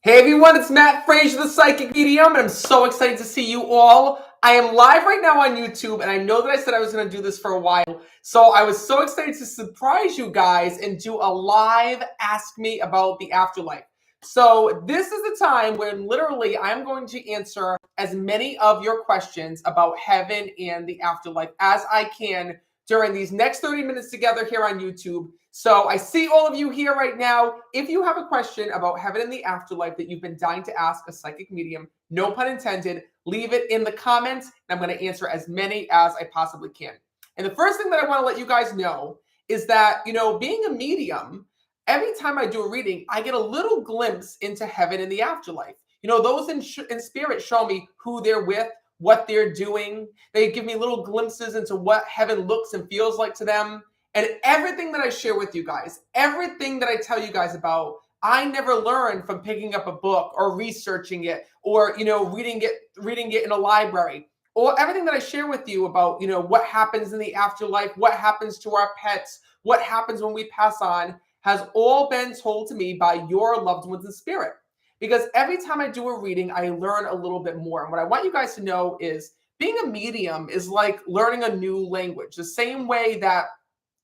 Hey everyone, it's Fraser, the psychic medium, and I'm so excited to see you all. I am live right now on YouTube, and I know that I said I was going to do this for a while, so I was so excited to surprise you guys and do a live Ask Me About the Afterlife. So this is the time when literally I'm going to answer as many of your questions about heaven and the afterlife as I can during these next 30 minutes together here on YouTube. So I see all of you here right now. If you have a question about heaven and the afterlife that you've been dying to ask a psychic medium, no pun intended, leave it in the comments, and I'm going to answer as many as I possibly can. And the first thing that I want to let you guys know is that, being a medium, every time I do a reading, I get a little glimpse into heaven and the afterlife. Those in spirit show me who they're with, what they're doing. They give me little glimpses into what heaven looks and feels like to them. And everything that I share with you guys, everything that I tell you guys about, I never learned from picking up a book or researching it or, reading it in a library. Or everything that I share with you about, what happens in the afterlife, what happens to our pets, what happens when we pass on, has all been told to me by your loved ones in spirit. Because every time I do a reading, I learn a little bit more. And what I want you guys to know is being a medium is like learning a new language. The same way that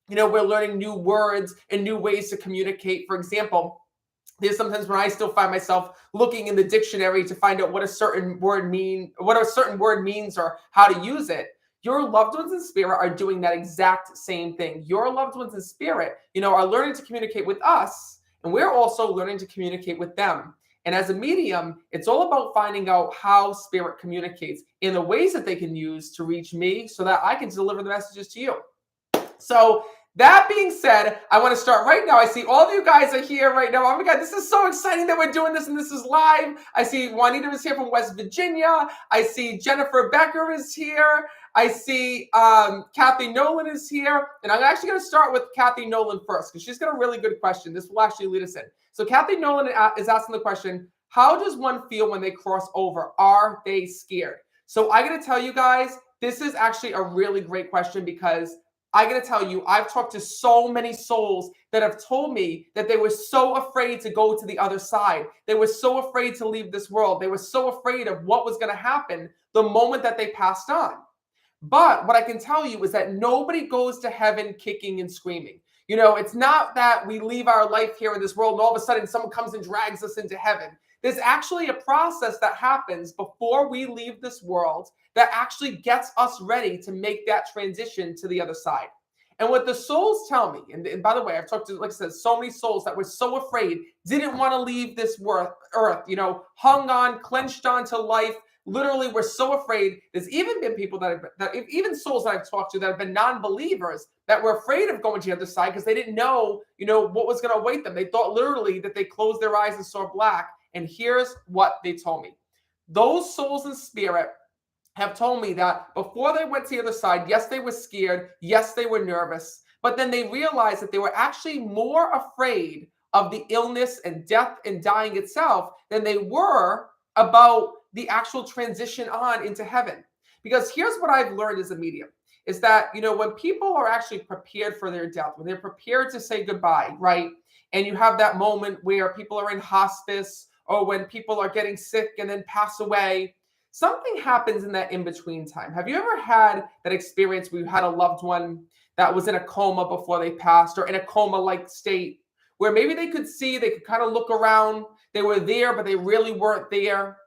we're learning new words and new ways to communicate. For example, there's sometimes when I still find myself looking in the dictionary to find out what a certain word means or how to use it. Your loved ones in spirit are doing that exact same thing. Your loved ones in spirit, are learning to communicate with us, and we're also learning to communicate with them. And as a medium, it's all about finding out how spirit communicates in the ways that they can use to reach me so that I can deliver the messages to you. So that being said, I want to start right now. I see all of you guys are here right now. Oh my God, this is so exciting that we're doing this and this is live. I see Juanita is here from West Virginia. I see Jennifer Becker is here. I see Kathy Nolan is here. And I'm actually going to start with Kathy Nolan first because she's got a really good question. This will actually lead us in. So Kathy Nolan is asking the question, how does one feel when they cross over? Are they scared? So I got to tell you guys, this is actually a really great question because I got to tell you, I've talked to so many souls that have told me that they were so afraid to go to the other side. They were so afraid to leave this world. They were so afraid of what was going to happen the moment that they passed on. But what I can tell you is that nobody goes to heaven kicking and screaming. It's not that we leave our life here in this world and all of a sudden someone comes and drags us into heaven. There's actually a process that happens before we leave this world that actually gets us ready to make that transition to the other side. And what the souls tell me, and by the way, I've talked to, like I said, so many souls that were so afraid, didn't want to leave this earth, hung on, clenched on to life, literally were so afraid. There's even been people even souls that I've talked to that have been non-believers that were afraid of going to the other side because they didn't know, what was going to await them. They thought literally that they closed their eyes and saw black. And here's what they told me. Those souls in spirit have told me that before they went to the other side, yes, they were scared. Yes, they were nervous. But then they realized that they were actually more afraid of the illness and death and dying itself than they were about the actual transition on into heaven. Because here's what I've learned as a medium is that, when people are actually prepared for their death, when they're prepared to say goodbye, right? And you have that moment where people are in hospice or when people are getting sick and then pass away, something happens in that in-between time. Have you ever had that experience where you had a loved one that was in a coma before they passed or in a coma-like state where maybe they could see, they could kind of look around, they were there, but they really weren't there.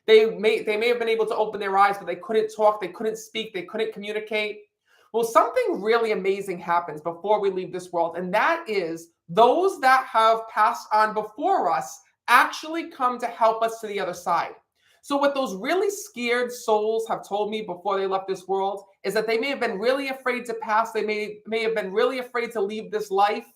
They may have been able to open their eyes, but they couldn't talk, they couldn't speak, they couldn't communicate. Well, something really amazing happens before we leave this world, and that is those that have passed on before us actually come to help us to the other side. So what those really scared souls have told me before they left this world is that they may have been really afraid to pass. They may have been really afraid to leave this life.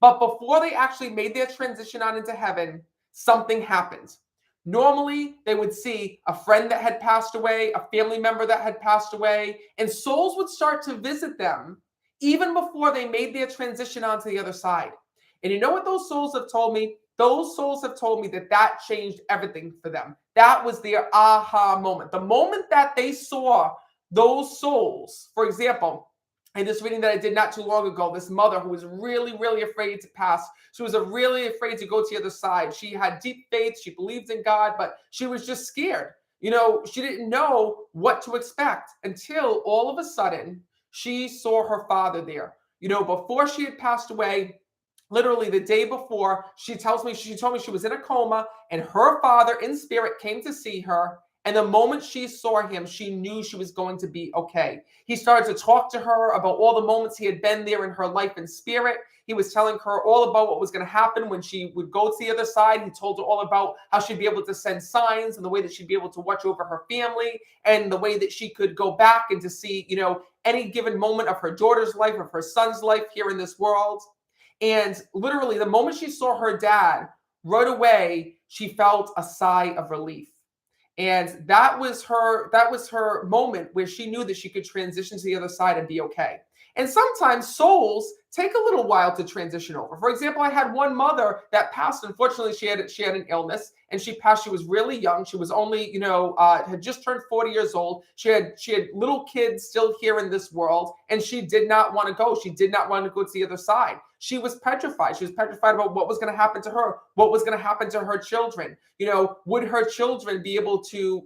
But before they actually made their transition on into heaven, something happened. Normally, they would see a friend that had passed away, a family member that had passed away, and souls would start to visit them even before they made their transition onto the other side. And you know what those souls have told me? Those souls have told me that changed everything for them. That was their aha moment. The moment that they saw those souls, for example, And this reading that I did not too long ago, this mother who was really, really afraid to pass. She was really afraid to go to the other side. She had deep faith. She believed in God, but she was just scared. She didn't know what to expect until all of a sudden she saw her father there. Before she had passed away, literally the day before, she told me she was in a coma and her father in spirit came to see her. And the moment she saw him, she knew she was going to be okay. He started to talk to her about all the moments he had been there in her life and spirit. He was telling her all about what was going to happen when she would go to the other side. He told her all about how she'd be able to send signs and the way that she'd be able to watch over her family and the way that she could go back and to see, any given moment of her daughter's life, of her son's life here in this world. And literally, the moment she saw her dad, right away, she felt a sigh of relief. And that was her moment where she knew that she could transition to the other side and be okay. And sometimes souls take a little while to transition over. For example, I had one mother that passed. Unfortunately, she had an illness and she passed. She was really young. She was only, had just turned 40 years old. She had little kids still here in this world, and she did not want to go. She did not want to go to the other side. She was petrified. She was petrified about what was going to happen to her, what was going to happen to her children. Would her children be able to,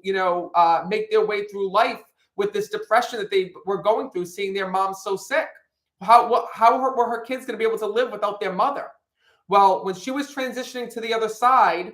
make their way through life with this depression that they were going through, seeing their mom so sick? How were her kids going to be able to live without their mother? Well, when she was transitioning to the other side,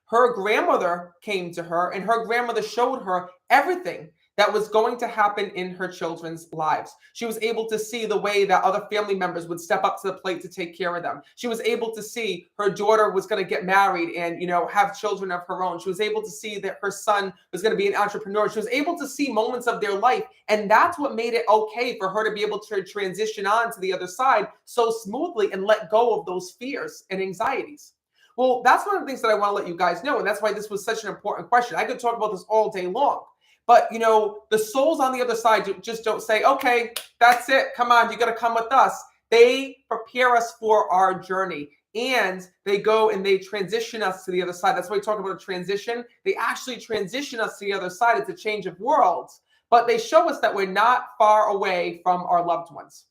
her grandmother came to her and her grandmother showed her everything that was going to happen in her children's lives. She was able to see the way that other family members would step up to the plate to take care of them. She was able to see her daughter was going to get married and, have children of her own. She was able to see that her son was going to be an entrepreneur. She was able to see moments of their life. And that's what made it okay for her to be able to transition on to the other side so smoothly and let go of those fears and anxieties. Well, that's one of the things that I want to let you guys know. And that's why this was such an important question. I could talk about this all day long. But, the souls on the other side just don't say, okay, that's it. Come on, you got to come with us. They prepare us for our journey. And they go and they transition us to the other side. That's why we talk about a transition. They actually transition us to the other side. It's a change of worlds. But they show us that we're not far away from our loved ones.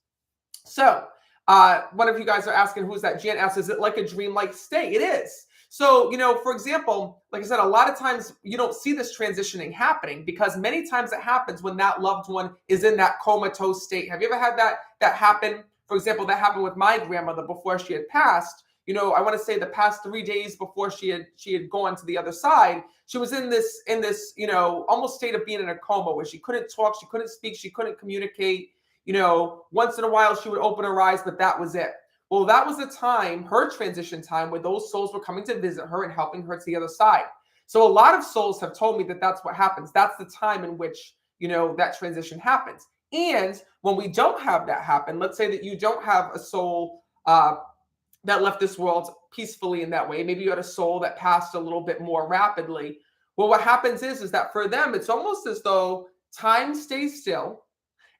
So one of you guys are asking, who's that? Jan asks, is it like a dreamlike state? It is. So, for example, like I said, a lot of times you don't see this transitioning happening because many times it happens when that loved one is in that comatose state. Have you ever had that happen? For example, that happened with my grandmother before she had passed. I want to say the past 3 days before she had gone to the other side, she was in this, almost state of being in a coma where she couldn't talk, she couldn't speak, she couldn't communicate. Once in a while she would open her eyes, but that was it. Well, that was the time, her transition time, where those souls were coming to visit her and helping her to the other side. So a lot of souls have told me that that's what happens. That's the time in which, that transition happens. And when we don't have that happen, let's say that you don't have a soul that left this world peacefully in that way. Maybe you had a soul that passed a little bit more rapidly. Well, what happens is that for them, it's almost as though time stays still.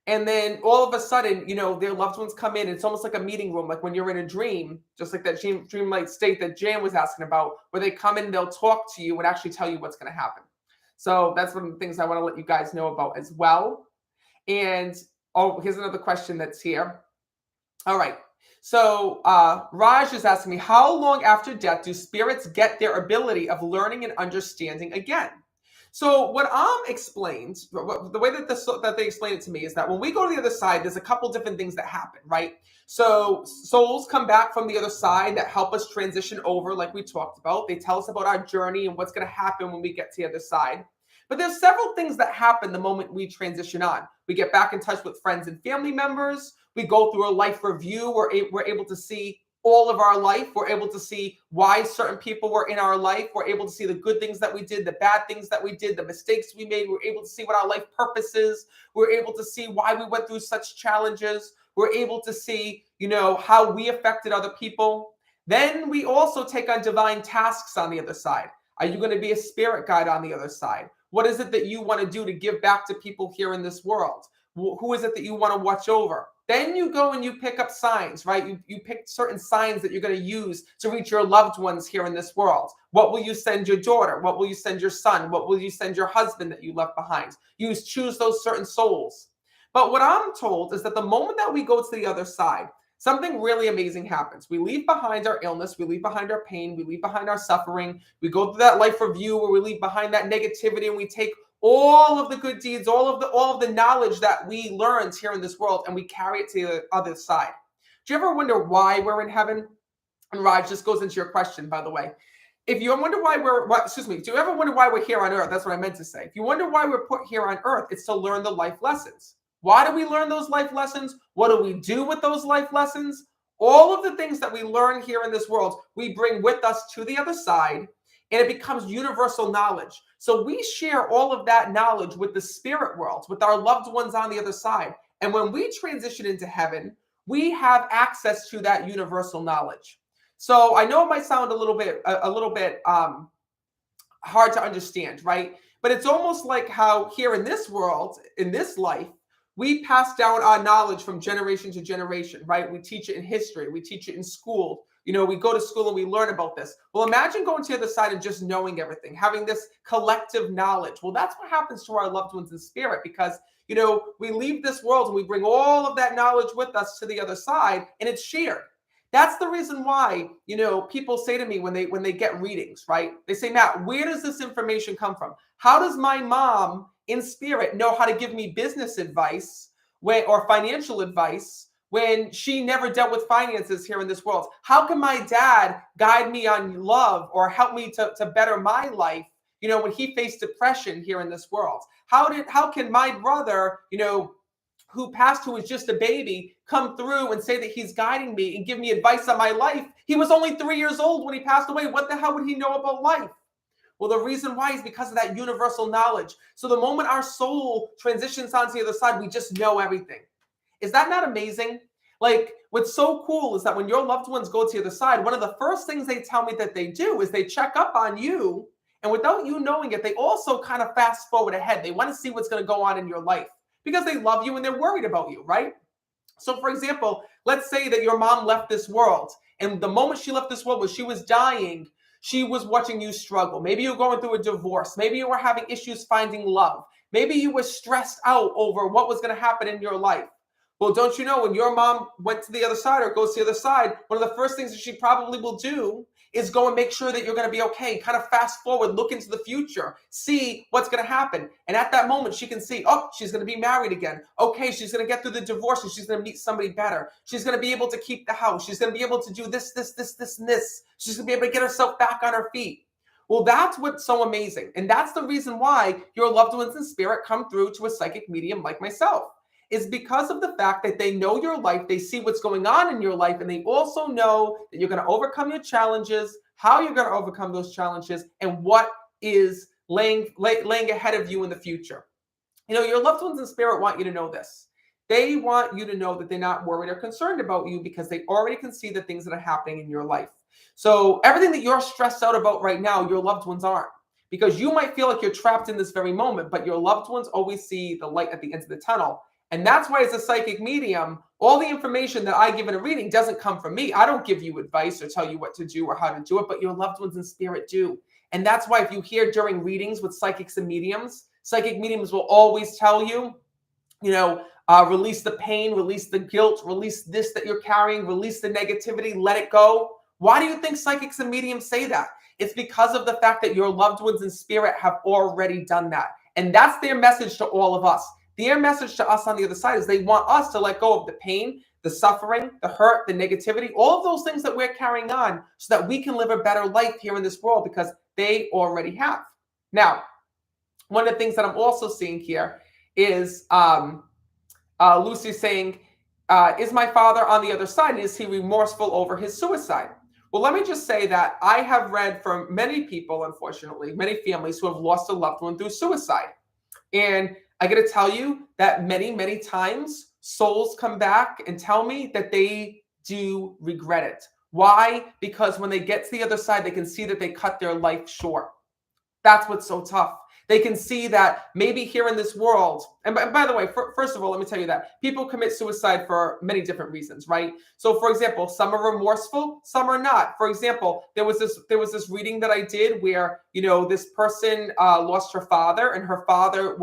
And then all of a sudden, their loved ones come in. It's almost like a meeting room, like when you're in a dream, just like that dreamlike state that Jan was asking about, where they come in, they'll talk to you and actually tell you what's going to happen. So that's one of the things I want to let you guys know about as well. And here's another question that's here. All right. So Raj is asking me, how long after death do spirits get their ability of learning and understanding again? So what explained, the way that they explain it to me is that when we go to the other side, there's a couple different things that happen, right? So souls come back from the other side that help us transition over, like we talked about. They tell us about our journey and what's going to happen when we get to the other side. But there's several things that happen the moment we transition on. We get back in touch with friends and family members. We go through a life review. We're able to see all of our life. We're able to see why certain people were in our life. We're able to see the good things that we did, the bad things that we did, the mistakes we made. We're able to see what our life purpose is. We're able to see why we went through such challenges. We're able to see, how we affected other people. Then we also take on divine tasks on the other side. Are you going to be a spirit guide on the other side? What is it that you want to do to give back to people here in this world? Who is it that you want to watch over? Then you go and you pick up signs, right? You pick certain signs that you're going to use to reach your loved ones here in this world. What will you send your daughter? What will you send your son? What will you send your husband that you left behind? You choose those certain souls. But what I'm told is that the moment that we go to the other side, something really amazing happens. We leave behind our illness, we leave behind our pain, we leave behind our suffering. We go through that life review where we leave behind that negativity, and we take all of the good deeds, all of the knowledge that we learned here in this world, and we carry it to the other side. Do you ever wonder why we're in heaven? And Raj, this goes into your question, by the way. If you wonder why do you ever wonder why we're here on earth? That's what I meant to say. If you wonder why we're put here on earth, it's to learn the life lessons. Why do we learn those life lessons? What do we do with those life lessons? All of the things that we learn here in this world, we bring with us to the other side, and it becomes universal knowledge. So we share all of that knowledge with the spirit world, with our loved ones on the other side. And when we transition into heaven, we have access to that universal knowledge. So I know it might sound a little bit hard to understand, right? But it's almost like how here in this world, in this life, we pass down our knowledge from generation to generation, right? We teach it in history, we teach it in school. We go to school and we learn about this. Well, imagine going to the other side and just knowing everything, having this collective knowledge. Well, that's what happens to our loved ones in spirit, because we leave this world and we bring all of that knowledge with us to the other side, and it's shared. That's the reason why, people say to me when they get readings, right? They say, Matt, where does this information come from? How does my mom in spirit know how to give me business advice or financial advice when she never dealt with finances here in this world? How can my dad guide me on love or help me to better my life, when he faced depression here in this world? How can my brother, who passed, who was just a baby, come through and say that he's guiding me and give me advice on my life? He was only 3 years old when he passed away. What the hell would he know about life? Well, the reason why is because of that universal knowledge. So the moment our soul transitions onto the other side, we just know everything. Is that not amazing? Like, what's so cool is that when your loved ones go to the other side, one of the first things they tell me that they do is they check up on you. And without you knowing it, they also kind of fast forward ahead. They want to see what's going to go on in your life, because they love you and they're worried about you, right? So for example, let's say that your mom left this world, and the moment she left this world, when she was dying, she was watching you struggle. Maybe you're going through a divorce. Maybe you were having issues finding love. Maybe you were stressed out over what was going to happen in your life. Well, don't you know, when your mom went to the other side or goes to the other side, one of the first things that she probably will do is go and make sure that you're going to be okay. Kind of fast forward, look into the future, see what's going to happen. And at that moment, she can see, oh, she's going to be married again. Okay, she's going to get through the divorce and she's going to meet somebody better. She's going to be able to keep the house. She's going to be able to do this, and this. She's going to be able to get herself back on her feet. Well, that's what's so amazing. And that's the reason why your loved ones in spirit come through to a psychic medium like myself. Is because of the fact that they know your life, they see what's going on in your life, and they also know that you're going to overcome your challenges, how you're going to overcome those challenges, and what is laying ahead of you in the future. Your loved ones in spirit want you to know this. They want you to know that they're not worried or concerned about you, because they already can see the things that are happening in your life. So everything that you're stressed out about right now, your loved ones aren't. Because you might feel like you're trapped in this very moment, but your loved ones always see the light at the end of the tunnel. And that's why, as a psychic medium, all the information that I give in a reading doesn't come from me. I don't give you advice or tell you what to do or how to do it, but your loved ones in spirit do. And that's why if you hear during readings with psychics and mediums, psychic mediums will always tell you, release the pain, release the guilt, release this that you're carrying, release the negativity, let it go. Why do you think psychics and mediums say that? It's because of the fact that your loved ones in spirit have already done that. And that's their message to all of us. Their message to us on the other side is they want us to let go of the pain, the suffering, the hurt, the negativity, all of those things that we're carrying on, so that we can live a better life here in this world, because they already have. Now, one of the things that I'm also seeing here is Lucy saying, is my father on the other side? Is he remorseful over his suicide? Well, let me just say that I have read from many people, unfortunately, many families who have lost a loved one through suicide. And I got to tell you that many, many times souls come back and tell me that they do regret it. Why? Because when they get to the other side, they can see that they cut their life short. That's what's so tough. They can see that maybe here in this world, and by the way, first of all, let me tell you that people commit suicide for many different reasons, right? So for example, some are remorseful, some are not. For example, there was this reading that I did where, this person lost her father, and her father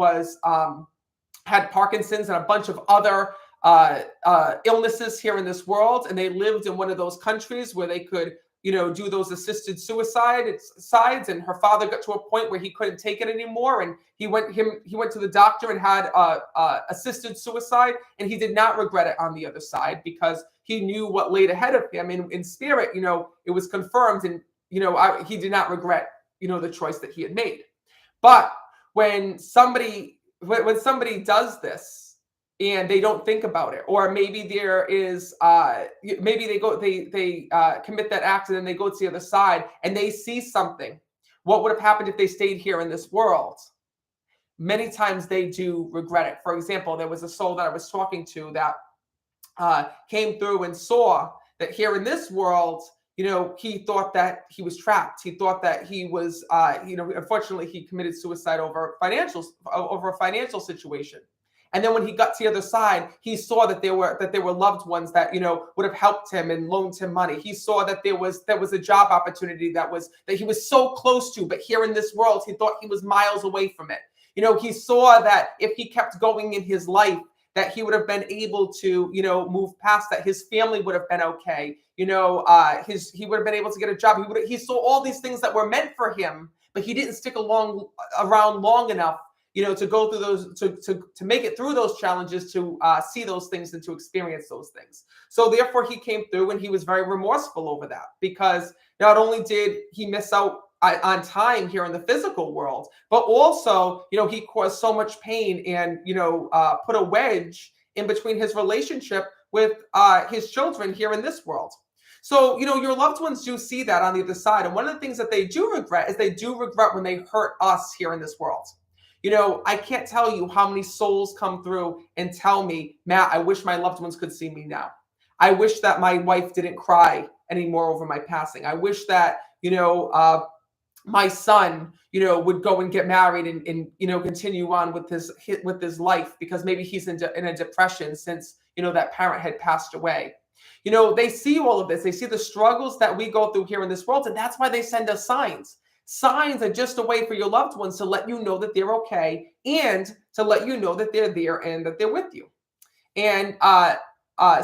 had Parkinson's and a bunch of other illnesses here in this world, and they lived in one of those countries where they could, do those assisted suicides. And her father got to a point where he couldn't take it anymore, and he went to the doctor and had assisted suicide, and he did not regret it on the other side because he knew what laid ahead of him. In spirit, it was confirmed, and he did not regret the choice that he had made. But when somebody does this and they don't think about it, or maybe there is maybe they commit that act and then they go to the other side and they see something, what would have happened if they stayed here in this world? Many times they do regret it. For example, there was a soul that I was talking to that came through and saw that here in this world, he thought that he was trapped. He thought that he was, unfortunately, he committed suicide over a financial situation. And then when he got to the other side, he saw that there were loved ones that would have helped him and loaned him money. He saw that there was a job opportunity that he was so close to, but here in this world, he thought he was miles away from it. He saw that if he kept going in his life, that he would have been able to, move past that. His family would have been okay. He would have been able to get a job. He saw all these things that were meant for him, but he didn't stick around long enough, to go through those, to make it through those challenges, to see those things and to experience those things. So therefore he came through and he was very remorseful over that, because not only did he miss out on time here in the physical world, but also, he caused so much pain and, put a wedge in between his relationship with his children here in this world. So, your loved ones do see that on the other side. And one of the things that they do regret is they do regret when they hurt us here in this world. I can't tell you how many souls come through and tell me, Matt, I wish my loved ones could see me now. I wish that my wife didn't cry anymore over my passing. I wish that, my son, would go and get married and continue on with his life, because maybe he's in a depression since, that parent had passed away. They see all of this. They see the struggles that we go through here in this world, and that's why they send us signs. Signs are just a way for your loved ones to let you know that they're okay, and to let you know that they're there and that they're with you. And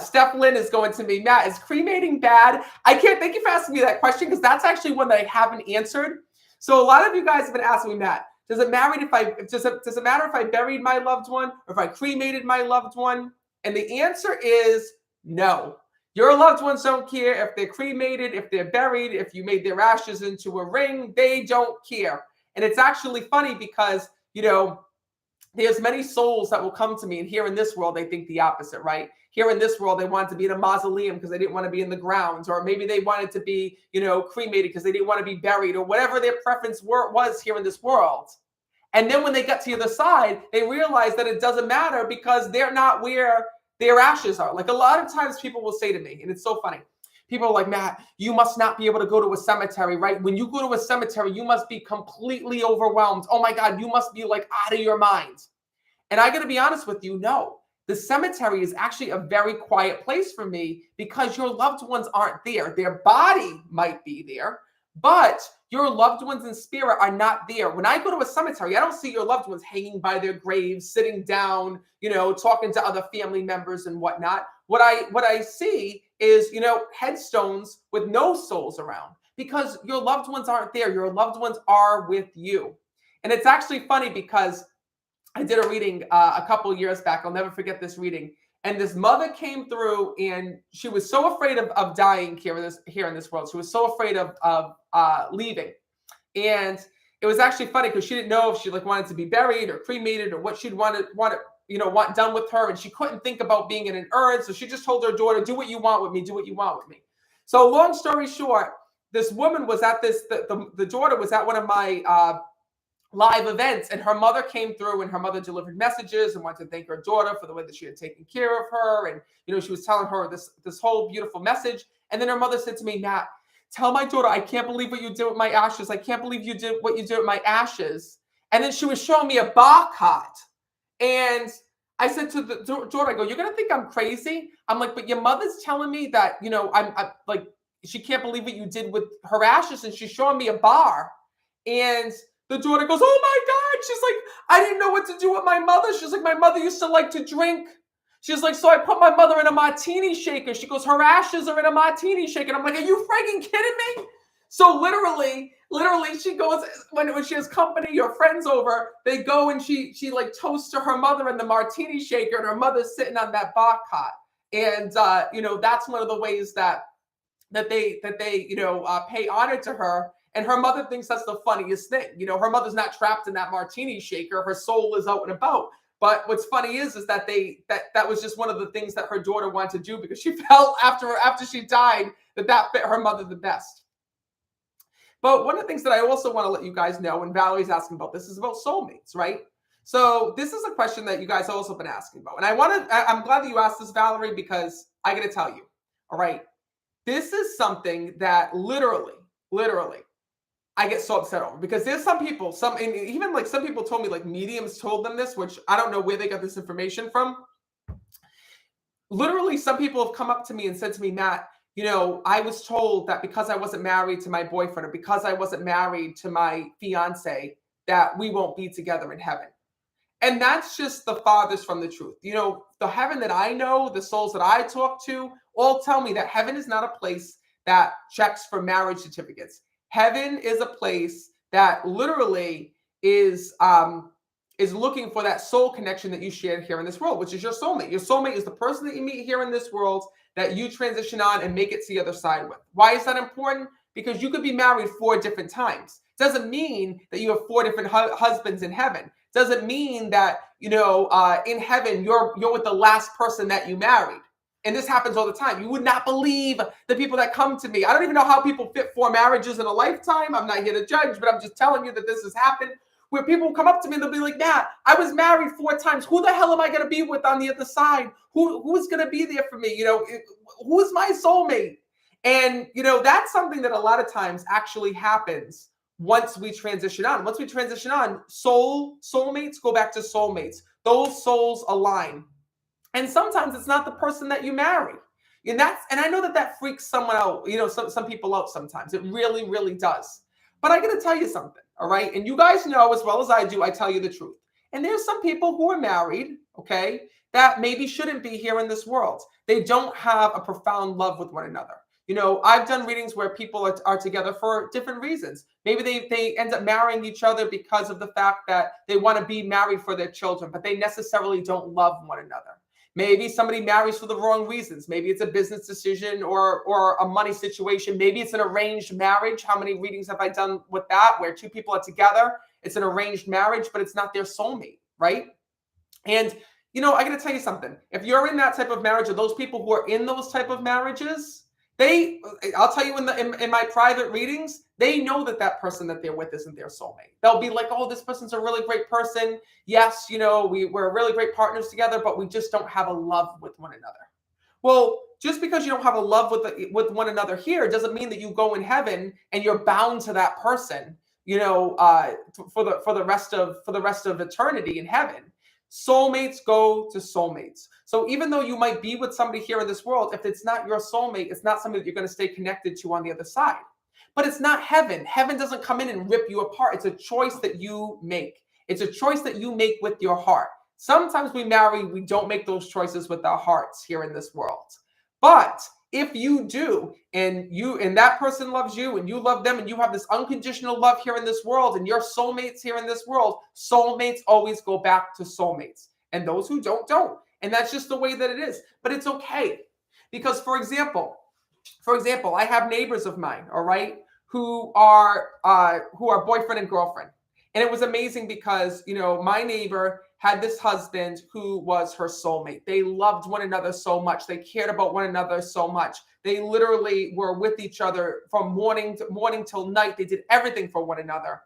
Steph Lynn is going to me, Matt, is cremating bad? I can't. Thank you for asking me that question, because that's actually one that I haven't answered. So a lot of you guys have been asking me, Matt, does it matter if I buried my loved one, or if I cremated my loved one? And the answer is no. Your loved ones don't care if they're cremated, if they're buried, if you made their ashes into a ring. They don't care. And it's actually funny because, there's many souls that will come to me, and here in this world, they think the opposite, right? Here in this world, they wanted to be in a mausoleum because they didn't want to be in the grounds, or maybe they wanted to be, cremated because they didn't want to be buried, or whatever their preference was here in this world. And then when they got to the other side, they realized that it doesn't matter because they're not where their ashes are. Like, a lot of times people will say to me, and it's so funny, people are like, Matt, you must not be able to go to a cemetery, right? When you go to a cemetery, you must be completely overwhelmed. Oh my God, you must be like out of your mind. And I got to be honest with you, no. The cemetery is actually a very quiet place for me, because your loved ones aren't there. Their body might be there, but your loved ones in spirit are not there. When I go to a cemetery, I don't see your loved ones hanging by their graves, sitting down, talking to other family members and whatnot. What I see is, headstones with no souls around, because your loved ones aren't there. Your loved ones are with you. And it's actually funny because I did a reading a couple of years back. I'll never forget this reading. And this mother came through, and she was so afraid of dying here in this world. She was so afraid of leaving. And it was actually funny because she didn't know if she wanted to be buried or cremated, or what she'd want done with her. And she couldn't think about being in an urn. So she just told her daughter, do what you want with me, do what you want with me. So long story short, this woman was at the daughter was at one of my live events, and her mother came through, and her mother delivered messages and wanted to thank her daughter for the way that she had taken care of her. And, she was telling her this whole beautiful message. And then her mother said to me, Matt, tell my daughter, I can't believe what you did with my ashes. I can't believe you did what you did with my ashes. And then she was showing me a bar cot. And I said to the daughter, I go, you're going to think I'm crazy. I'm like, but your mother's telling me that, I'm like, she can't believe what you did with her ashes. And she's showing me a bar. And The daughter goes, oh my God. She's like, I didn't know what to do with my mother. She's like, my mother used to like to drink. She's like, so I put my mother in a martini shaker. She goes, her ashes are in a martini shaker. And I'm like, are you freaking kidding me? So literally, she goes, when she has company or friends over, they go and she like toasts to her mother in the martini shaker, and her mother's sitting on that bar cot. And that's one of the ways that they pay honor to her. And her mother thinks that's the funniest thing. Her mother's not trapped in that martini shaker. Her soul is out and about. But what's funny is that that was just one of the things that her daughter wanted to do, because she felt after she died that fit her mother the best. But one of the things that I also want to let you guys know, and Valerie's asking about this, is about soulmates, right? So this is a question that you guys have also been asking about. And I'm glad that you asked this, Valerie, because I got to tell you, all right, this is something that literally, I get so upset over, because there's some people, even like some people told me, like mediums told them this, which I don't know where they got this information from. Literally, some people have come up to me and said to me, Matt, I was told that because I wasn't married to my boyfriend, or because I wasn't married to my fiance, that we won't be together in heaven. And that's just the farthest from the truth. The heaven that I know, the souls that I talk to, all tell me that heaven is not a place that checks for marriage certificates. Heaven is a place that literally is looking for that soul connection that you shared here in this world, which is your soulmate. Your soulmate is the person that you meet here in this world that you transition on and make it to the other side with. Why is that important? Because you could be married 4 different times. Doesn't mean that you have 4 different husbands in heaven. Doesn't mean that, in heaven, you're with the last person that you married. And this happens all the time. You would not believe the people that come to me. I don't even know how people fit 4 marriages in a lifetime. I'm not here to judge, but I'm just telling you that this has happened, where people come up to me and they'll be like, Nat, I was married 4 times. Who the hell am I going to be with on the other side? Who's going to be there for me? Who's my soulmate? And, that's something that a lot of times actually happens once we transition on. Once we transition on, soulmates go back to soulmates. Those souls align. And sometimes it's not the person that you marry. And I know that freaks someone out, some people out sometimes. It really, really does. But I got to tell you something, all right? And you guys know as well as I do, I tell you the truth. And there's some people who are married, okay, that maybe shouldn't be here in this world. They don't have a profound love with one another. I've done readings where people are together for different reasons. Maybe they end up marrying each other because of the fact that they want to be married for their children, but they necessarily don't love one another. Maybe somebody marries for the wrong reasons. Maybe it's a business decision or a money situation. Maybe it's an arranged marriage. How many readings have I done with that, where 2 people are together? It's an arranged marriage, but it's not their soulmate, right? And, I got to tell you something. If you're in that type of marriage, or those people who are in those type of marriages, I'll tell you in my private readings, they know that person that they're with isn't their soulmate. They'll be like, oh, this person's a really great person. Yes, we're really great partners together, but we just don't have a love with one another. Well, just because you don't have a love with one another here doesn't mean that you go in heaven and you're bound to that person, for the rest of eternity in heaven. Soulmates go to soulmates. So even though you might be with somebody here in this world, if it's not your soulmate, it's not somebody that you're going to stay connected to on the other side. But it's not heaven. Heaven doesn't come in and rip you apart. It's a choice that you make. It's a choice that you make with your heart. Sometimes we don't make those choices with our hearts here in this world. But if you do, and that person loves you and you love them, and you have this unconditional love here in this world, and your soulmates here in this world, soulmates always go back to soulmates. And those who don't. And that's just the way that it is. But it's okay. Because for example, I have neighbors of mine, all right, who are boyfriend and girlfriend. And it was amazing because, my neighbor had this husband who was her soulmate. They loved one another so much. They cared about one another so much. They literally were with each other from morning till night. They did everything for one another.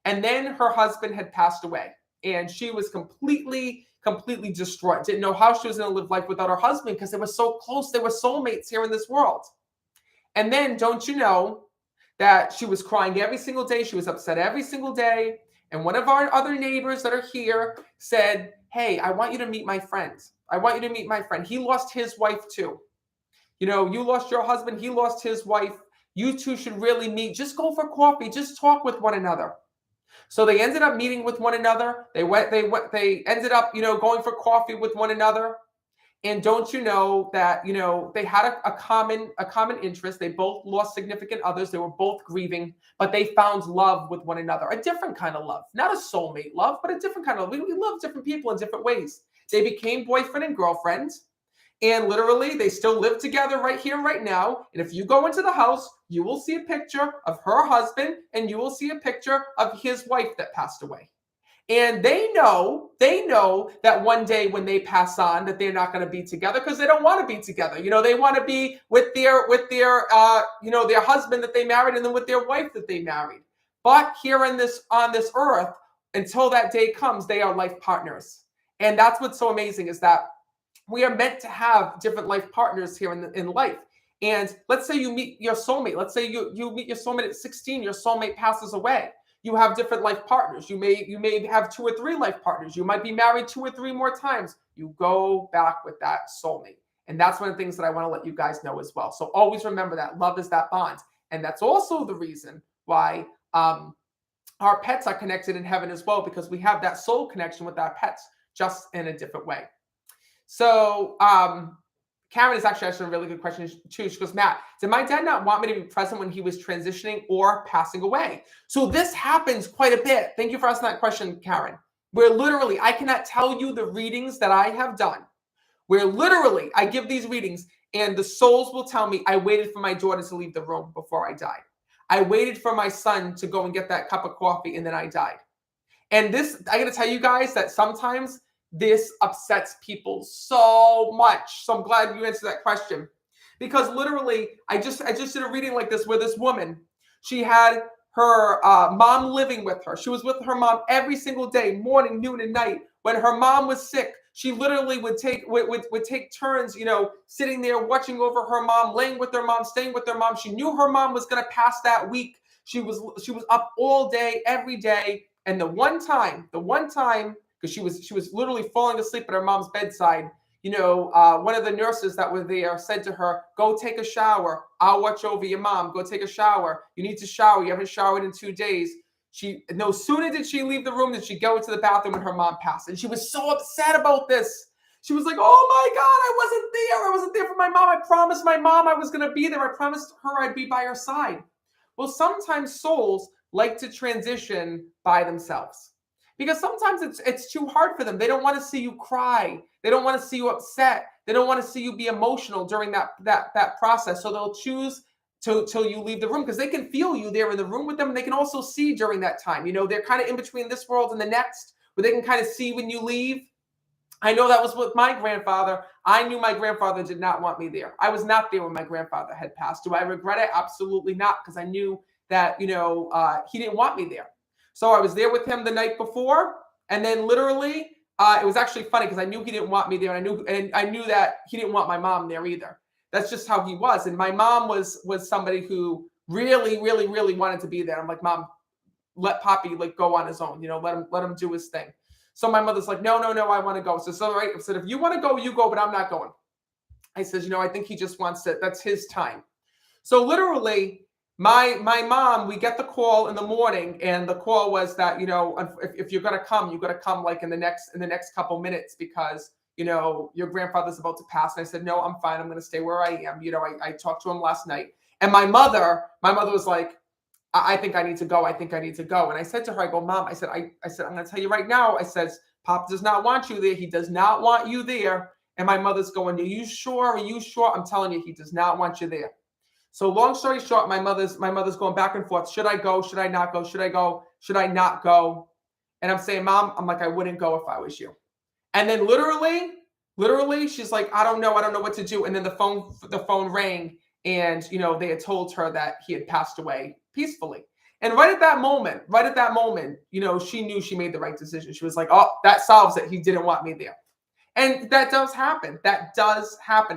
And then her husband had passed away, and she was completely distraught. Didn't know how she was going to live life without her husband, because they were so close. They were soulmates here in this world. And then, don't you know that she was crying every single day? She was upset every single day. And one of our other neighbors that are here said, hey, I want you to meet my friend. I want you to meet my friend. He lost his wife too. You lost your husband. He lost his wife. You two should really meet. Just go for coffee. Just talk with one another. So they ended up meeting with one another. They ended up, going for coffee with one another. And don't you know that, they had a common interest. They both lost significant others. They were both grieving, but they found love with one another, a different kind of love, not a soulmate love, but a different kind of love. We love different people in different ways. They became boyfriend and girlfriend. And literally, they still live together right here, right now. And if you go into the house, you will see a picture of her husband and you will see a picture of his wife that passed away. And they know that one day when they pass on that they're not going to be together because they don't want to be together. They want to be with their husband that they married and then with their wife that they married. But here on this earth, until that day comes, they are life partners. And that's what's so amazing is that we are meant to have different life partners here in life. And let's say you meet your soulmate. Let's say you meet your soulmate at 16, your soulmate passes away. You have different life partners. You may have 2 or 3 life partners. You might be married 2 or 3 more times. You go back with that soulmate. And that's one of the things that I want to let you guys know as well. So always remember that love is that bond. And that's also the reason why our pets are connected in heaven as well, because we have that soul connection with our pets, just in a different way. So Karen is actually asking a really good question too. She goes, Matt, did my dad not want me to be present when he was transitioning or passing away? So this happens quite a bit. Thank you for asking that question, Karen. Where literally, I cannot tell you the readings that I have done, where literally I give these readings and the souls will tell me, I waited for my daughter to leave the room before I died. I waited for my son to go and get that cup of coffee and then I died. And this, I got to tell you guys that sometimes this upsets people so much. So I'm glad you answered that question, because literally I just did a reading like this where this woman, she had her mom living with her. She was with her mom every single day, morning, noon, and night. When her mom was sick, she literally would take turns, sitting there watching over her mom, laying with her mom, staying with her mom. She knew her mom was going to pass that week. She was up all day, every day. And the one time, because she was literally falling asleep at her mom's bedside, one of the nurses that were there said to her, go take a shower. I'll watch over your mom. Go take a shower. You need to shower. You haven't showered in 2 days. No sooner did she leave the room than she go into the bathroom when her mom passed. And she was so upset about this. She was like, oh my God, I wasn't there. I wasn't there for my mom. I promised my mom I was going to be there. I promised her I'd be by her side. Well, sometimes souls like to transition by themselves, because sometimes it's too hard for them. They don't want to see you cry. They don't want to see you upset. They don't want to see you be emotional during that process. So they'll choose till you leave the room, because they can feel you there in the room with them. And they can also see during that time. They're kind of in between this world and the next, where they can kind of see when you leave. I know that was with my grandfather. I knew my grandfather did not want me there. I was not there when my grandfather had passed. Do I regret it? Absolutely not, because I knew that, he didn't want me there. So I was there with him the night before, and then literally, it was actually funny because I knew he didn't want me there, and I knew that he didn't want my mom there either. That's just how he was. And my mom was somebody who really, really, really wanted to be there. I'm like, Mom, let Poppy go on his own. Let him do his thing. So my mother's like, no, I want to go. So right, I said, if you want to go, you go, but I'm not going. I says, I think he just wants to. That's his time. So literally, my mom, we get the call in the morning, and the call was that, if you're gonna come, you got to come like in the next couple minutes, because your grandfather's about to pass. And I said, no, I'm fine. I'm gonna stay where I am. I talked to him last night, and my mother was like, I think I need to go. I think I need to go. And I said to her, I go, Mom, I said, I'm going to tell you right now. I says, Pop does not want you there. He does not want you there. And my mother's going, are you sure? Are you sure? I'm telling you, he does not want you there. So long story short, my mother's going back and forth. Should I go? Should I not go? Should I go? Should I not go? And I'm saying, Mom, I'm like, I wouldn't go if I was you. And then literally, she's like, I don't know what to do. And then the phone rang, and they had told her that he had passed away peacefully. And right at that moment, she knew she made the right decision. She was like, oh, that solves it. He didn't want me there. And that does happen.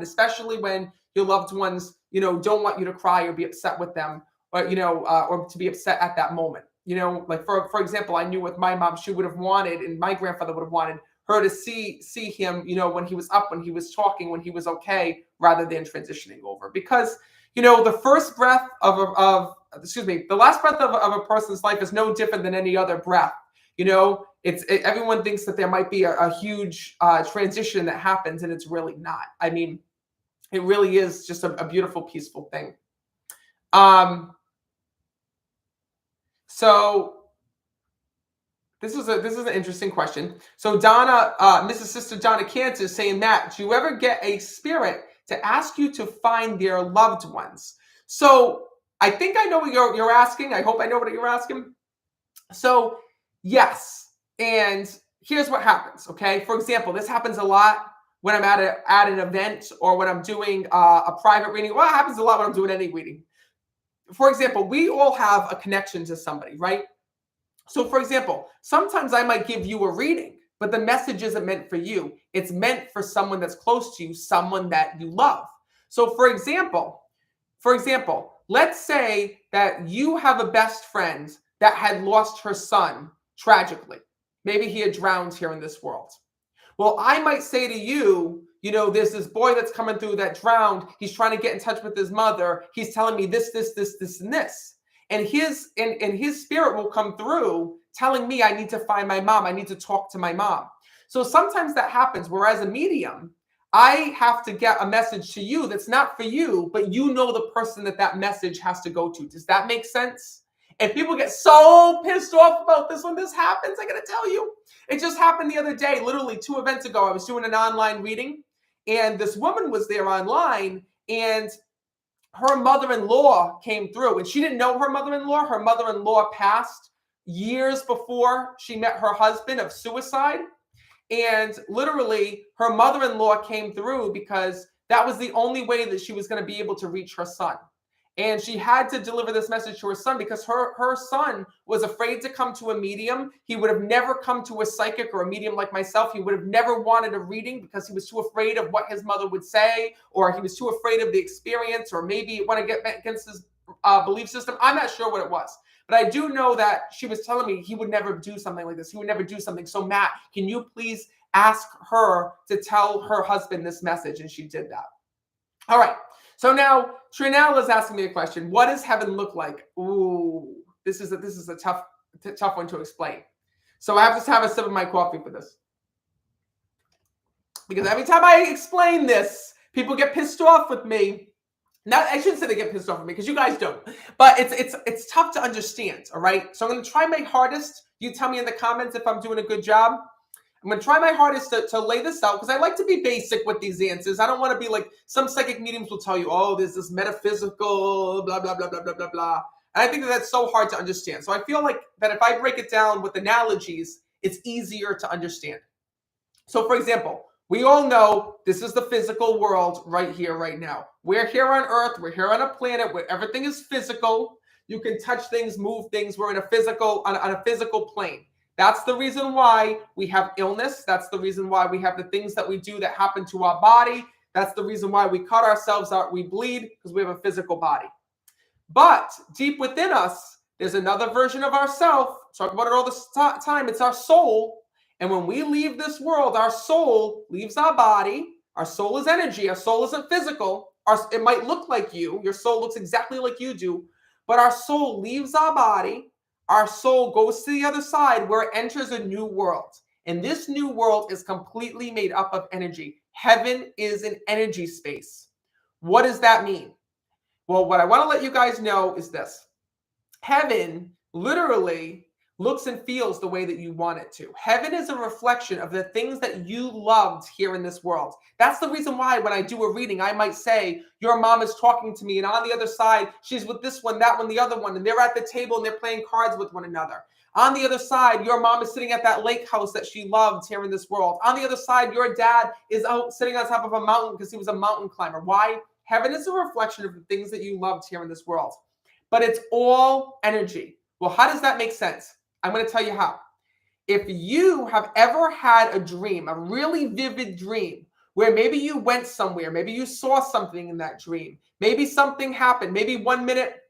Especially when your loved ones, don't want you to cry or be upset with them, or, or to be upset at that moment. Like for example, I knew with my mom, she would have wanted, and my grandfather would have wanted her to see him, when he was up, when he was talking, when he was okay, rather than transitioning over. Because, the first breath of the last breath of a person's life is no different than any other breath. Everyone thinks that there might be a huge transition that happens, and it's really not. I mean, it really is just a beautiful, peaceful thing. So this is an interesting question. So Donna, Mrs. Sister Donna Cantor is saying, Matt, do you ever get a spirit to ask you to find their loved ones? So I think I know what you're asking. I hope I know what you're asking. So yes, and here's what happens. Okay, for example, this happens a lot when I'm at an event or when I'm doing a private reading. Well, it happens a lot when I'm doing any reading. For example, we all have a connection to somebody, right? So for example, sometimes I might give you a reading, but the message isn't meant for you. It's meant for someone that's close to you, someone that you love. So for example, let's say that you have a best friend that had lost her son tragically. Maybe he had drowned here in this world. Well, I might say to you, there's this boy that's coming through that drowned. He's trying to get in touch with his mother. He's telling me this, and this. And his spirit will come through telling me I need to find my mom. I need to talk to my mom. So sometimes that happens. Whereas a medium, I have to get a message to you that's not for you, but you know the person that message has to go to. Does that make sense? And people get so pissed off about this when this happens. I got to tell you, it just happened the other day, literally 2 events ago. I was doing an online reading, and this woman was there online, and her mother-in-law came through, and she didn't know her mother-in-law. Her mother-in-law passed years before she met her husband of suicide. And literally, her mother-in-law came through because that was the only way that she was going to be able to reach her son. And she had to deliver this message to her son because her son was afraid to come to a medium. He would have never come to a psychic or a medium like myself. He would have never wanted a reading because he was too afraid of what his mother would say, or he was too afraid of the experience, or maybe want to get against his belief system. I'm not sure what it was. But I do know that she was telling me he would never do something like this. He would never do something. So Matt, can you please ask her to tell her husband this message? And she did that. All right. So now Trinell is asking me a question. What does heaven look like? Ooh, this is a tough one to explain. So I have to have a sip of my coffee for this. Because every time I explain this, people get pissed off with me. Now, I shouldn't say they get pissed off with me because you guys don't. But it's tough to understand, all right? So I'm going to try my hardest. You tell me in the comments if I'm doing a good job. I'm going to try my hardest to lay this out because I like to be basic with these answers. I don't want to be like some psychic mediums will tell you, oh, there's this metaphysical, blah, blah, blah, blah, blah, blah, blah. And I think that's so hard to understand. So I feel like that if I break it down with analogies, it's easier to understand. So for example, we all know this is the physical world right here, right now. We're here on Earth. We're here on a planet where everything is physical. You can touch things, move things. We're in a physical, on a physical plane. That's the reason why we have illness. That's the reason why we have the things that we do that happen to our body. That's the reason why we cut ourselves out, we bleed, because we have a physical body. But deep within us, there's another version of ourself. Talk about it all the time. It's our soul. And when we leave this world, our soul leaves our body. Our soul is energy. Our soul isn't physical. It might look like you. Your soul looks exactly like you do. But our soul leaves our body. Our soul goes to the other side where it enters a new world. And this new world is completely made up of energy. Heaven is an energy space. What does that mean? Well, what I want to let you guys know is this. Heaven literally looks and feels the way that you want it to. Heaven is a reflection of the things that you loved here in this world. That's the reason why when I do a reading, I might say, your mom is talking to me, and on the other side, she's with this one, that one, the other one, and they're at the table and they're playing cards with one another. On the other side, your mom is sitting at that lake house that she loved here in this world. On the other side, your dad is out sitting on top of a mountain because he was a mountain climber. Why? Heaven is a reflection of the things that you loved here in this world. But it's all energy. Well, how does that make sense? I'm going to tell you how. If you have ever had a dream, a really vivid dream, where maybe you went somewhere, maybe you saw something in that dream, maybe something happened, maybe 1 minute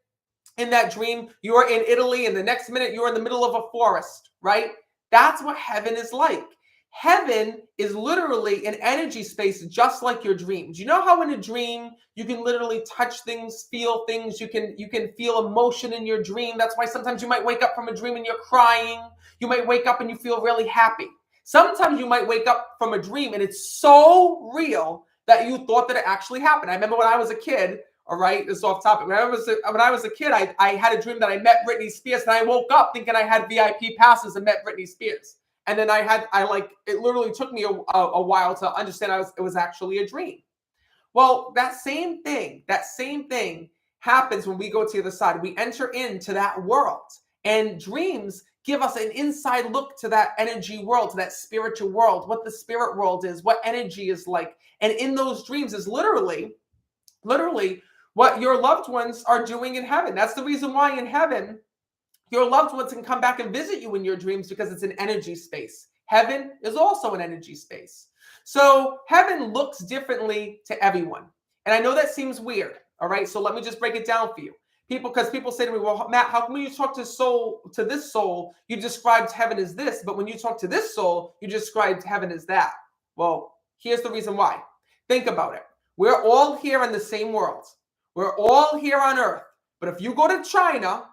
in that dream, you are in Italy, and the next minute you're in the middle of a forest, right? That's what heaven is like. Heaven is literally an energy space just like your dreams. You know how in a dream you can literally touch things, feel things, you can feel emotion in your dream. That's why sometimes you might wake up from a dream and you're crying. You might wake up and you feel really happy. Sometimes you might wake up from a dream and it's so real that you thought that it actually happened. I remember when I was a kid, all right, this is off topic. When I was a kid, I had a dream that I met Britney Spears, and I woke up thinking I had VIP passes and met Britney Spears. And then it literally took me a while to understand it was actually a dream. Well, that same thing happens when we go to the other side. We enter into that world, and dreams give us an inside look to that energy world, to that spiritual world, what the spirit world is, what energy is like. And in those dreams is literally what your loved ones are doing in heaven. That's the reason why in heaven, your loved ones can come back and visit you in your dreams, because it's an energy space. Heaven is also an energy space. So heaven looks differently to everyone. And I know that seems weird. All right. So let me just break it down for you. Because people say to me, well, Matt, how come when you talk to this soul, you described heaven as this, but when you talk to this soul, you described heaven as that? Well, here's the reason why. Think about it. We're all here in the same world. We're all here on Earth. But if you go to China,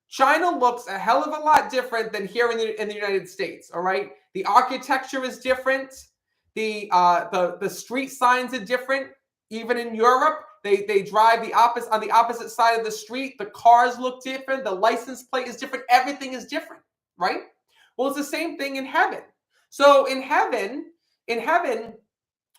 China looks a hell of a lot different than here in the United States. All right, the architecture is different. The street signs are different. Even in Europe, they drive on the opposite side of the street. The cars look different. The license plate is different. Everything is different, right? Well, it's the same thing in heaven. So in heaven,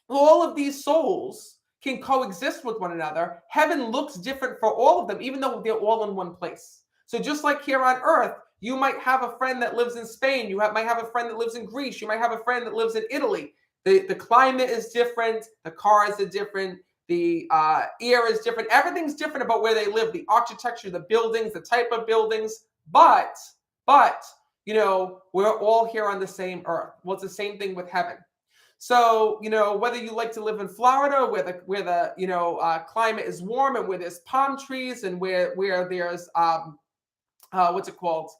all of these souls can coexist with one another. Heaven looks different for all of them, even though they're all in one place. So just like here on Earth, you might have a friend that lives in Spain. Might have a friend that lives in Greece. You might have a friend that lives in Italy. The climate is different. The cars are different. The air is different. Everything's different about where they live. The architecture, the buildings, the type of buildings. But we're all here on the same Earth. Well, it's the same thing with heaven. So, whether you like to live in Florida, where the climate is warm and where there's palm trees and where there's what's it called?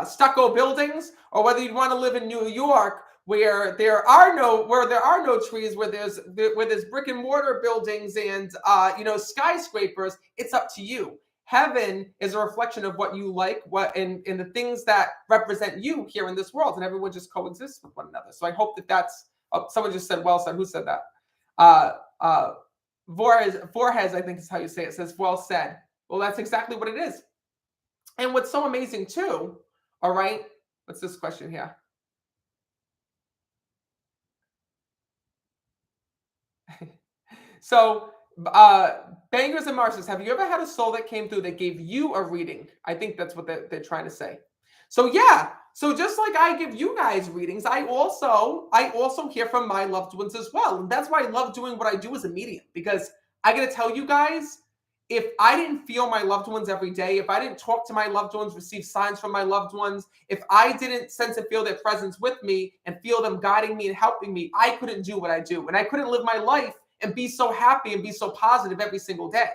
Stucco buildings, or whether you want to live in New York, where there are no trees, where there's brick and mortar buildings and skyscrapers. It's up to you. Heaven is a reflection of what you like, and the things that represent you here in this world, and everyone just coexists with one another. So I hope that's. Oh, someone just said, "Well said." Who said that? Voorhees, I think is how you say it. Says, "Well said." Well, that's exactly what it is. And what's so amazing too. All right, what's this question here? So. Bangers and Marses, have you ever had a soul that came through that gave you a reading? I think that's what they're trying to say. So yeah, so just like I give you guys readings, I also hear from my loved ones as well. And that's why I love doing what I do as a medium, because I gotta tell you guys, if I didn't feel my loved ones every day, if I didn't talk to my loved ones, receive signs from my loved ones, if I didn't sense and feel their presence with me and feel them guiding me and helping me, I couldn't do what I do. And I couldn't live my life and be so happy and be so positive every single day.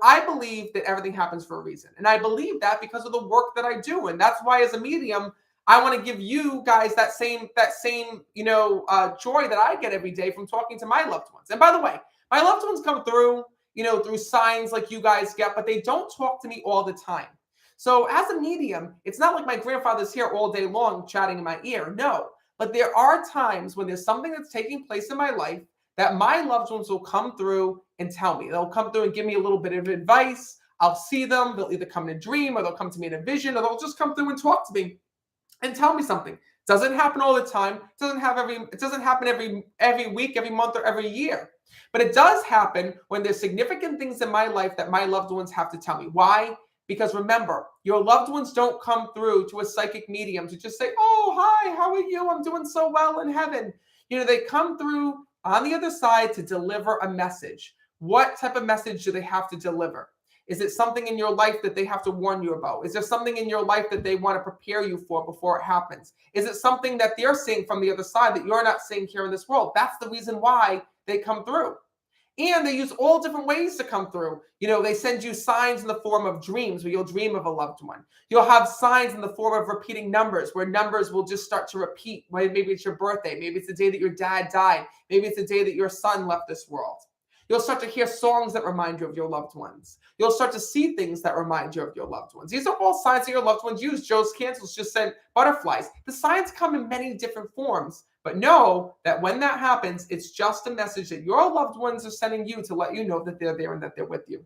I believe that everything happens for a reason. And I believe that because of the work that I do. And that's why as a medium, I want to give you guys that same joy that I get every day from talking to my loved ones. And by the way, my loved ones come through, through signs like you guys get, but they don't talk to me all the time. So as a medium, it's not like my grandfather's here all day long chatting in my ear. No, but there are times when there's something that's taking place in my life that my loved ones will come through and tell me. They'll come through and give me a little bit of advice. I'll see them. They'll either come in a dream, or they'll come to me in a vision, or they'll just come through and talk to me and tell me something. It doesn't happen all the time. It doesn't happen every week, every month, or every year. But it does happen when there's significant things in my life that my loved ones have to tell me. Why? Because remember, your loved ones don't come through to a psychic medium to just say, "Oh, hi, how are you? I'm doing so well in heaven." They come through on the other side to deliver a message. What type of message do they have to deliver? Is it something in your life that they have to warn you about? Is there something in your life that they want to prepare you for before it happens? Is it something that they're seeing from the other side that you're not seeing here in this world? That's the reason why they come through. And they use all different ways to come through. They send you signs in the form of dreams where you'll dream of a loved one. You'll have signs in the form of repeating numbers where numbers will just start to repeat. Maybe it's your birthday. Maybe it's the day that your dad died. Maybe it's the day that your son left this world. You'll start to hear songs that remind you of your loved ones. You'll start to see things that remind you of your loved ones. These are all signs that your loved ones use. Joe's Cancels just sent butterflies. The signs come in many different forms, but know that when that happens, it's just a message that your loved ones are sending you to let you know that they're there and that they're with you.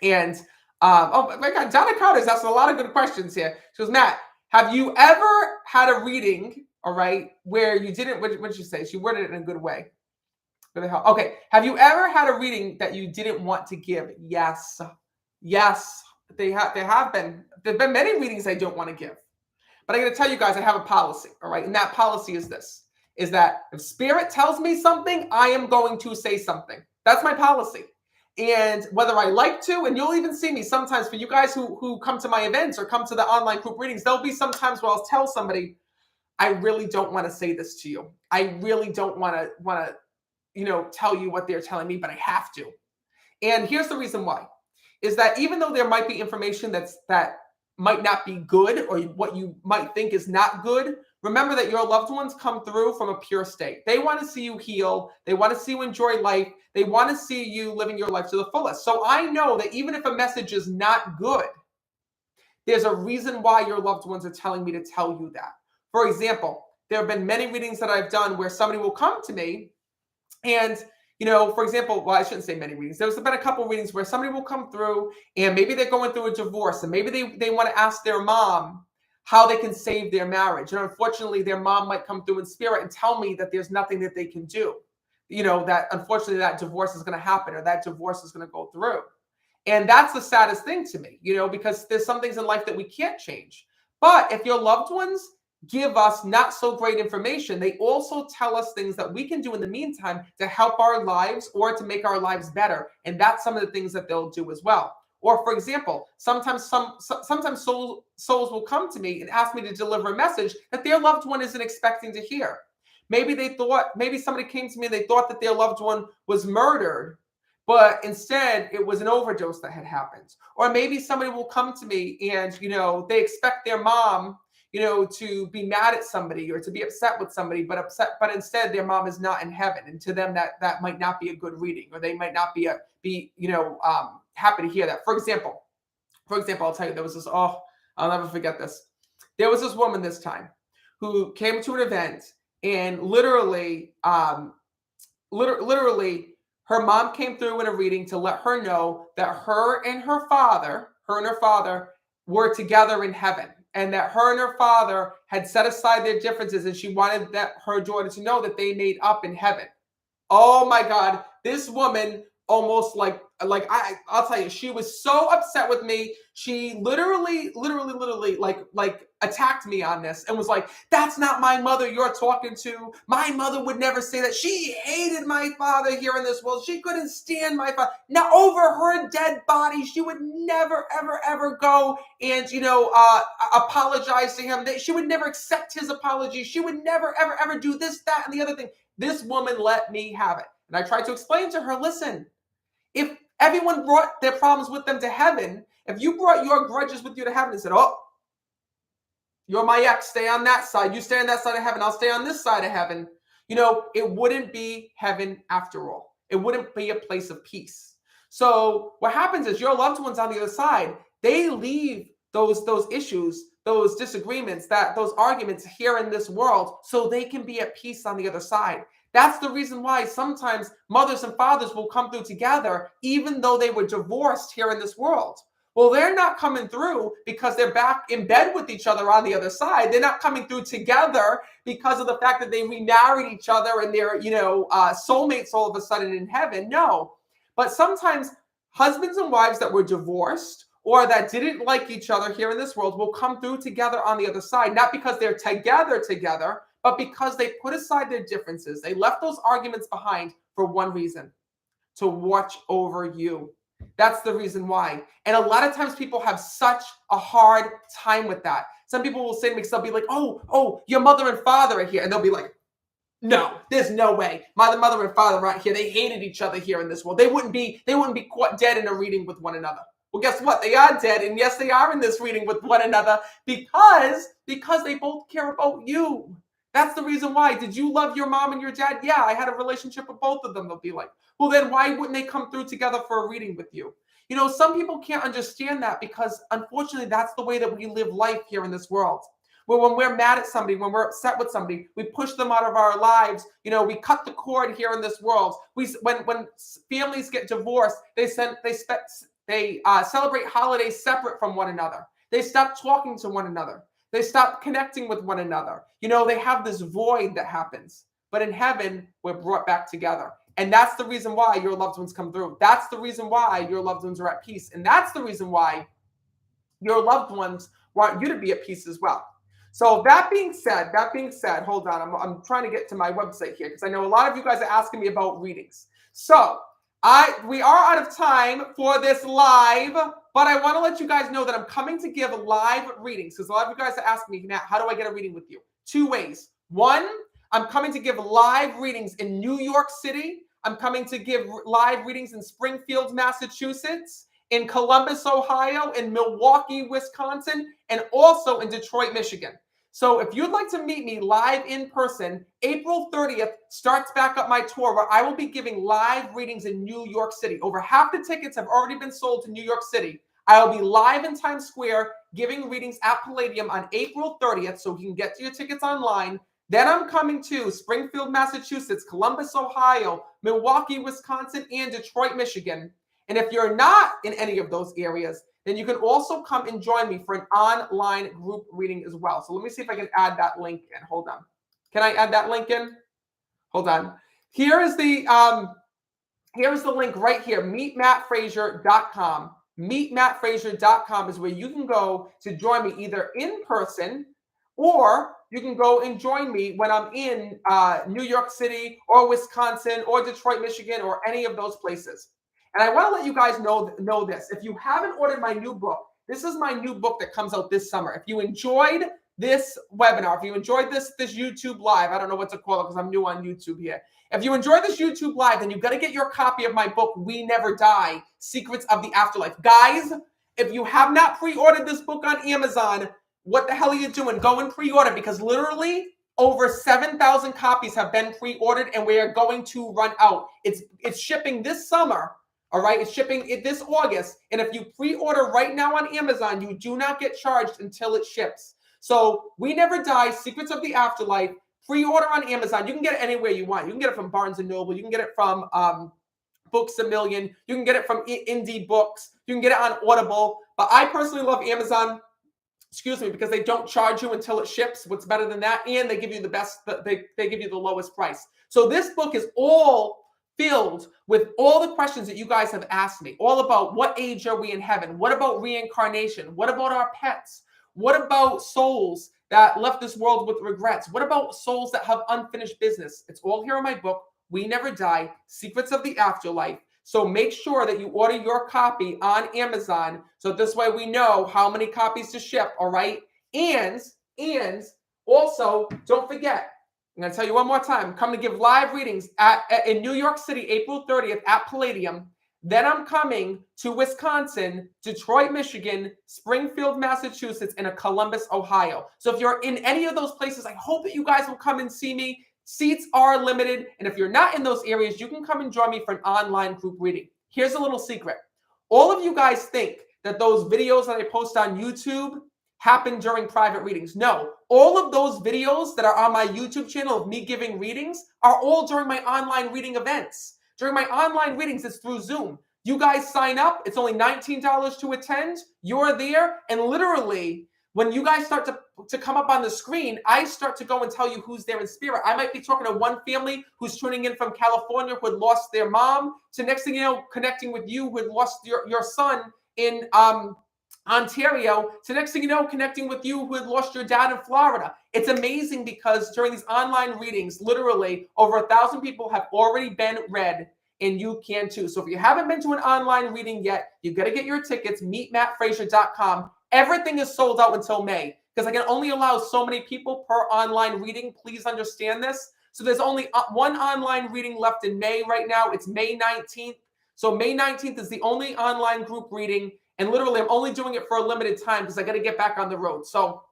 And, oh my God, Donna Carter's asking a lot of good questions here. She goes, Matt, have you ever had a reading, all right, where you didn't, what did you say? She worded it in a good way. Okay. Have you ever had a reading that you didn't want to give? Yes. Yes. There have been. There have been many readings I don't want to give. But I'm going to tell you guys, I have a policy. All right. And that policy is this, is that if spirit tells me something, I am going to say something. That's my policy. And whether I like to, and you'll even see me sometimes for you guys who come to my events or come to the online group readings, there'll be sometimes where I'll tell somebody, I really don't want to say this to you. I really don't want to tell you what they're telling me, but I have to. And here's the reason why, is that even though there might be information that might not be good or what you might think is not good, remember that your loved ones come through from a pure state. They want to see you heal. They want to see you enjoy life. They want to see you living your life to the fullest. So I know that even if a message is not good, there's a reason why your loved ones are telling me to tell you that. For example, there have been many readings that I've done where somebody will come to me and, for example, well, I shouldn't say many readings. There's been a couple of readings where somebody will come through and maybe they're going through a divorce and maybe they want to ask their mom how they can save their marriage. And unfortunately, their mom might come through in spirit and tell me that there's nothing that they can do. That unfortunately that divorce is going to happen or that divorce is going to go through. And that's the saddest thing to me, because there's some things in life that we can't change. But if your loved ones give us not so great information, they also tell us things that we can do in the meantime to help our lives or to make our lives better. And that's some of the things that they'll do as well. Or for example, sometimes souls will come to me and ask me to deliver a message that their loved one isn't expecting to hear. Maybe somebody came to me and they thought that their loved one was murdered, but instead it was an overdose that had happened. Or maybe somebody will come to me and, they expect their mom to be mad at somebody or to be upset with somebody, but instead their mom is not in heaven. And to them, that might not be a good reading, or they might not be happy to hear that. For example, I'll tell you, there was this, I'll never forget this. There was this woman this time who came to an event and literally her mom came through in a reading to let her know that her and her father were together in heaven. And that her and her father had set aside their differences, and she wanted her daughter to know that they made up in heaven. Oh my God, this woman almost I'll tell you, she was so upset with me. She literally attacked me on this and was like, that's not my mother you're talking to. My mother would never say that. She hated my father here in this world. She couldn't stand my father. Now over her dead body, she would never, ever, ever go and, apologize to him. She would never accept his apology. She would never, ever, ever do this, that, and the other thing. This woman let me have it. And I tried to explain to her, listen, if everyone brought their problems with them to heaven, if you brought your grudges with you to heaven and said, oh, you're my ex, stay on that side. You stay on that side of heaven. I'll stay on this side of heaven. It wouldn't be heaven after all. It wouldn't be a place of peace. So what happens is your loved ones on the other side, they leave those issues, those disagreements, those arguments here in this world so they can be at peace on the other side. That's the reason why sometimes mothers and fathers will come through together, even though they were divorced here in this world. Well, they're not coming through because they're back in bed with each other on the other side. They're not coming through together because of the fact that they remarried each other and they're, soulmates all of a sudden in heaven. No. But sometimes husbands and wives that were divorced or that didn't like each other here in this world will come through together on the other side, not because they're together, but because they put aside their differences. They left those arguments behind for one reason, to watch over you. That's the reason why. And a lot of times people have such a hard time with that. Some people will say to me, they'll be like, oh, your mother and father are here. And they'll be like, No, there's no way. My mother and father aren't here. They hated each other here in this world. They wouldn't be caught dead in a reading with one another. Well, guess what? They are dead, and yes, they are in this reading with one another because they both care about you. That's the reason why. Did you love your mom and your dad? Yeah, I had a relationship with both of them. They'll be like, well, then why wouldn't they come through together for a reading with you? You know, some people can't understand that because unfortunately, that's the way that we live life here in this world. Well, when we're mad at somebody, when we're upset with somebody, we push them out of our lives. You know, we cut the cord here in this world. When families get divorced, they celebrate holidays separate from one another. They stop talking to one another. They stop connecting with one another. You know, they have this void that happens. But in heaven, we're brought back together. And that's the reason why your loved ones come through. That's the reason why your loved ones are at peace. And that's the reason why your loved ones want you to be at peace as well. So that being said, hold on, I'm trying to get to my website here because I know a lot of you guys are asking me about readings. So we are out of time for this live, but I want to let you guys know that I'm coming to give live readings because a lot of you guys are asking me, Matt, how do I get a reading with you? Two ways. One, I'm coming to give live readings in New York City. I'm coming to give live readings in Springfield, Massachusetts, in Columbus, Ohio, in Milwaukee, Wisconsin, and also in Detroit, Michigan. So if you'd like to meet me live in person, April 30th starts back up my tour where I will be giving live readings in New York City. Over half the tickets have already been sold to New York City. I will be live in Times Square giving readings at Palladium on April 30th, so you can get your tickets online. Then I'm coming to Springfield, Massachusetts, Columbus, Ohio, Milwaukee, Wisconsin, and Detroit, Michigan. And if you're not in any of those areas, then you can also come and join me for an online group reading as well. So let me see if I can add that link in. Hold on. Can I add that link in? Hold on. Here is the link right here, meetmattfraser.com. Meetmattfraser.com is where you can go to join me either in person or you can go and join me when I'm in New York City or Wisconsin or Detroit, Michigan, or any of those places. And I want to let you guys know this. If you haven't ordered my new book, this is my new book that comes out this summer. If you enjoyed this webinar, if you enjoyed this YouTube live, I don't know what to call it because I'm new on YouTube here. If you enjoyed this YouTube live, then you've got to get your copy of my book, We Never Die, Secrets of the Afterlife. Guys, if you have not pre-ordered this book on Amazon, what the hell are you doing? Go and pre-order because literally over 7,000 copies have been pre-ordered and we are going to run out. It's shipping this summer. All right, it's shipping this August. And if you pre-order right now on Amazon, you do not get charged until it ships. So We Never Die, Secrets of the Afterlife, pre-order on Amazon. You can get it anywhere you want. You can get it from Barnes & Noble. You can get it from Books A Million. You can get it from Indie Books. You can get it on Audible. But I personally love Amazon, because they don't charge you until it ships. What's better than that? And they give you the best, they give you the lowest price. So this book is all filled with all the questions that you guys have asked me, all about what age are we in heaven? What about reincarnation? What about our pets? What about souls that left this world with regrets? What about souls that have unfinished business? It's all here in my book, We Never Die, Secrets of the Afterlife. So make sure that you order your copy on Amazon so this way we know how many copies to ship, all right? And also, don't forget, I'm going to tell you one more time. I'm coming to give live readings in New York City, April 30th at Palladium. Then I'm coming to Wisconsin, Detroit, Michigan, Springfield, Massachusetts, and Columbus, Ohio. So if you're in any of those places, I hope that you guys will come and see me. Seats are limited. And if you're not in those areas, you can come and join me for an online group reading. Here's a little secret. All of you guys think that those videos that I post on YouTube happen during private readings. No, all of those videos that are on my YouTube channel of me giving readings are all during my online reading events. During my online readings, it's through Zoom. You guys sign up. It's only $19 to attend. You're there. And literally, when you guys start to come up on the screen, I start to go and tell you who's there in spirit. I might be talking to one family who's tuning in from California who had lost their mom, to next thing you know, connecting with you who had lost your son in Ontario, to next thing you know, connecting with you who had lost your dad in Florida. It's amazing because during these online readings, literally over 1,000 people have already been read, and you can too. So if you haven't been to an online reading yet, you've got to get your tickets, meetmattfraser.com. Everything is sold out until May because I can only allow so many people per online reading. Please understand this. So there's only one online reading left in May right now. It's May 19th. So May 19th is the only online group reading. And literally, I'm only doing it for a limited time because I got to get back on the road. So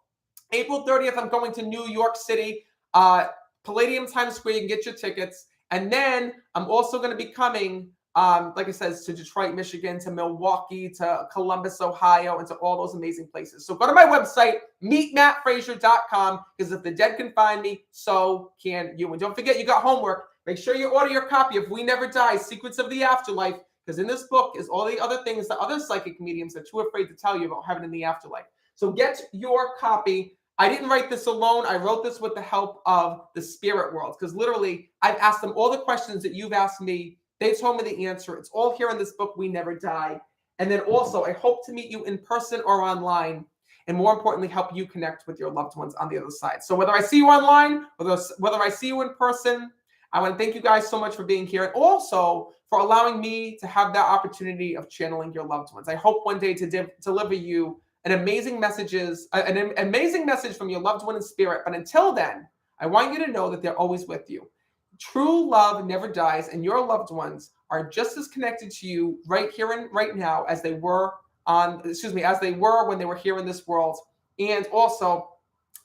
April 30th, I'm going to New York City, Palladium Times Square. You can get your tickets. And then I'm also going to be coming, like I said, to Detroit, Michigan, to Milwaukee, to Columbus, Ohio, and to all those amazing places. So go to my website, meetmattfraser.com, because if the dead can find me, so can you. And don't forget, you got homework. Make sure you order your copy of We Never Die, Secrets of the Afterlife, because in this book is all the other things that other psychic mediums are too afraid to tell you about heaven and the afterlife. So get your copy. I didn't write this alone. I wrote this with the help of the spirit world, because literally I've asked them all the questions that you've asked me. They told me the answer. It's all here in this book, We Never Die. And then also, I hope to meet you in person or online, and more importantly, help you connect with your loved ones on the other side. So whether I see you online, whether I see you in person, I want to thank you guys so much for being here, and also for allowing me to have that opportunity of channeling your loved ones. I hope one day to deliver you an amazing message from your loved one in spirit. But until then, I want you to know that they're always with you. True love never dies, and your loved ones are just as connected to you right here and right now as they were when they were here in this world. And also,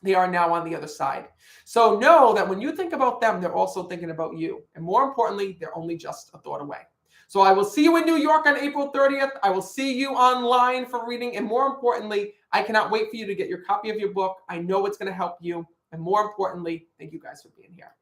they are now on the other side. So know that when you think about them, they're also thinking about you. And more importantly, they're only just a thought away. So I will see you in New York on April 30th. I will see you online for reading. And more importantly, I cannot wait for you to get your copy of your book. I know it's going to help you. And more importantly, thank you guys for being here.